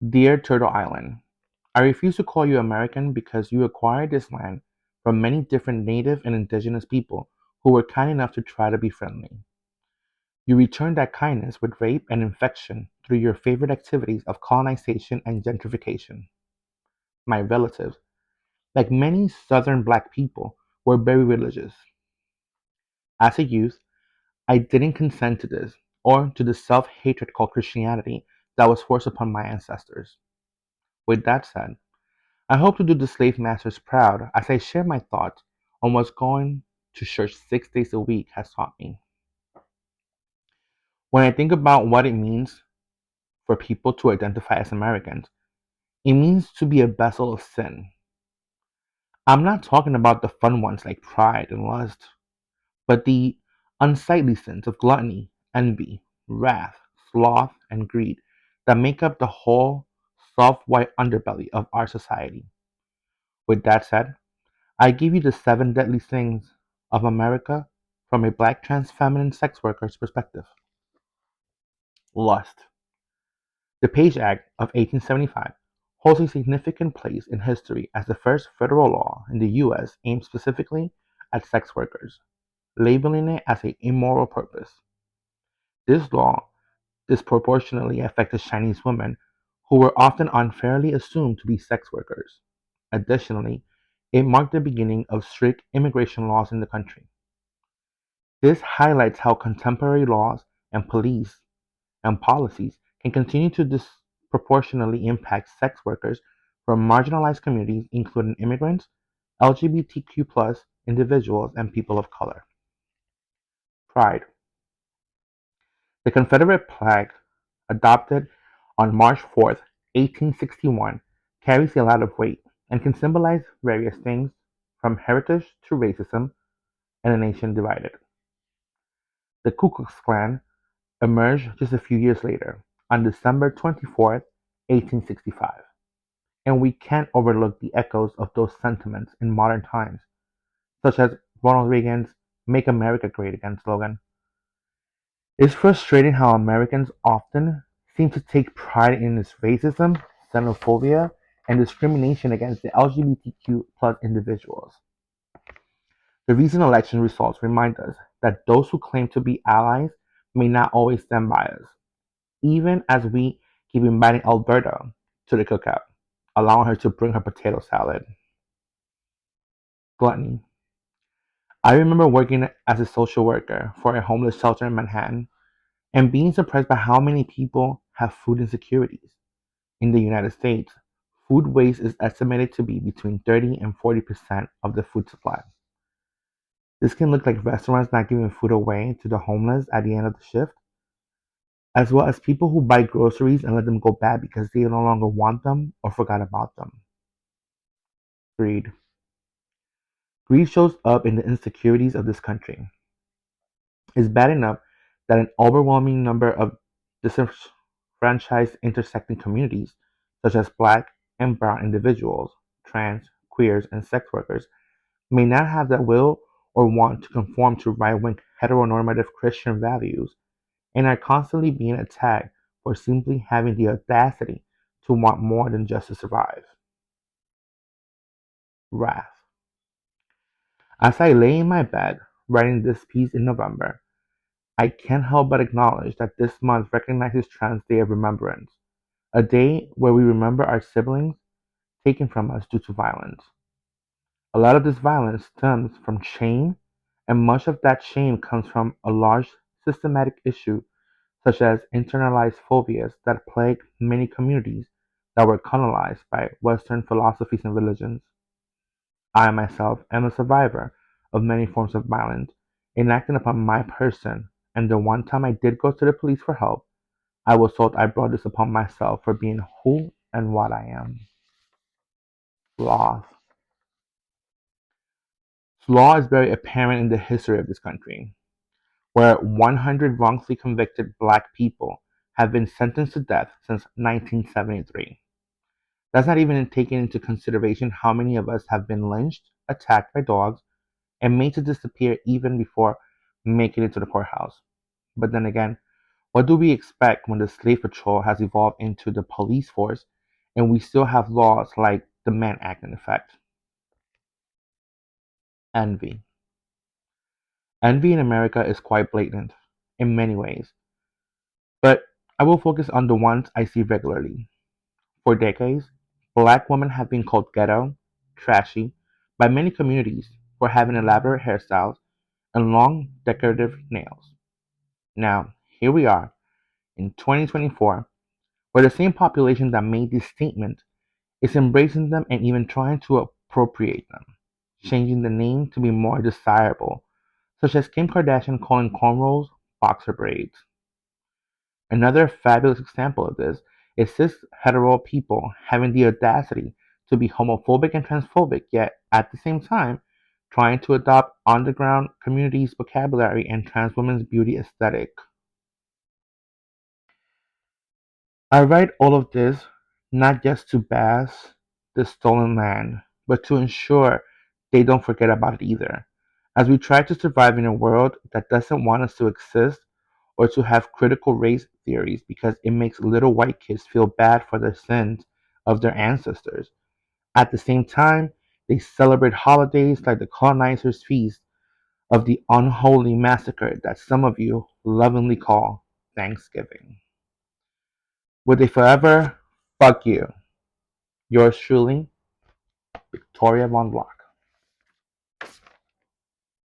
Dear Turtle Island, I refuse to call you American because you acquired this land from many different native and indigenous people who were kind enough to try to be friendly. You returned that kindness with rape and infection through your favorite activities of colonization and gentrification. My relatives, like many southern black people, were very religious. As a youth, I didn't consent to this or to the self hatred called Christianity that was forced upon my ancestors. With that said, I hope to do the slave masters proud as I share my thoughts on what going to church 6 days a week has taught me. When I think about what it means for people to identify as Americans, it means to be a vessel of sin. I'm not talking about the fun ones like pride and lust, but the unsightly sins of gluttony, envy, wrath, sloth, and greed that make up the whole soft white underbelly of our society. With that said, I give you the seven deadly sins of America from a black trans feminine sex worker's perspective. Lust. The Page Act of 1875 holds a significant place in history as the first federal law in the U.S. aimed specifically at sex workers, labeling it as an immoral purpose. This law disproportionately affected Chinese women who were often unfairly assumed to be sex workers. Additionally, it marked the beginning of strict immigration laws in the country. This highlights how contemporary laws and police and policies can continue to disproportionately impact sex workers from marginalized communities, including immigrants, LGBTQ+ individuals, and people of color. Pride. The Confederate flag, adopted on March 4th, 1861, carries a lot of weight and can symbolize various things from heritage to racism and a nation divided. The Ku Klux Klan emerged just a few years later, on December 24th, 1865, and we can't overlook the echoes of those sentiments in modern times, such as Ronald Reagan's Make America Great Again slogan. It's frustrating how Americans often seem to take pride in its racism, xenophobia, and discrimination against the LGBTQ+ individuals. The recent election results remind us that those who claim to be allies may not always stand by us, even as we keep inviting Alberta to the cookout, allowing her to bring her potato salad. Gluttony. I remember working as a social worker for a homeless shelter in Manhattan and being surprised by how many people have food insecurities. In the United States, food waste is estimated to be between 30 and 40% of the food supply. This can look like restaurants not giving food away to the homeless at the end of the shift, as well as people who buy groceries and let them go bad because they no longer want them or forgot about them. Greed. Greed shows up in the insecurities of this country. It's bad enough that an overwhelming number of disenfranchised intersecting communities, such as black and brown individuals, trans, queers, and sex workers, may not have the will or want to conform to right wing heteronormative Christian values and are constantly being attacked for simply having the audacity to want more than just to survive. Wrath. As I lay in my bed writing this piece in November, I can't help but acknowledge that this month recognizes Trans Day of Remembrance, a day where we remember our siblings taken from us due to violence. A lot of this violence stems from shame, and much of that shame comes from a large systematic issue such as internalized phobias that plague many communities that were colonized by Western philosophies and religions. I myself am a survivor of many forms of violence enacted upon my person, and the one time I did go to the police for help, I was told I brought this upon myself for being who and what I am. Sloth. Sloth is very apparent in the history of this country, where 100 wrongfully convicted black people have been sentenced to death since 1973. That's not even taking into consideration how many of us have been lynched, attacked by dogs, and made to disappear even before making it to the courthouse. But then again, what do we expect when the slave patrol has evolved into the police force and we still have laws like the Mann Act in effect. Envy. Envy in America is quite blatant in many ways, but I will focus on the ones I see regularly. For decades, black women have been called ghetto, trashy, by many communities for having elaborate hairstyles and long decorative nails. Now, here we are in 2024, where the same population that made this statement is embracing them and even trying to appropriate them, changing the name to be more desirable, such as Kim Kardashian calling cornrows boxer braids. Another fabulous example of this is cis hetero people having the audacity to be homophobic and transphobic, yet at the same time trying to adopt underground communities' vocabulary and trans women's beauty aesthetic. I write all of this not just to bash the stolen land, but to ensure they don't forget about it either. As we try to survive in a world that doesn't want us to exist or to have critical race theories because it makes little white kids feel bad for the sins of their ancestors. At the same time, they celebrate holidays like the colonizers' feast of the unholy massacre that some of you lovingly call Thanksgiving. With a forever fuck you, yours truly, Victoria Von Block.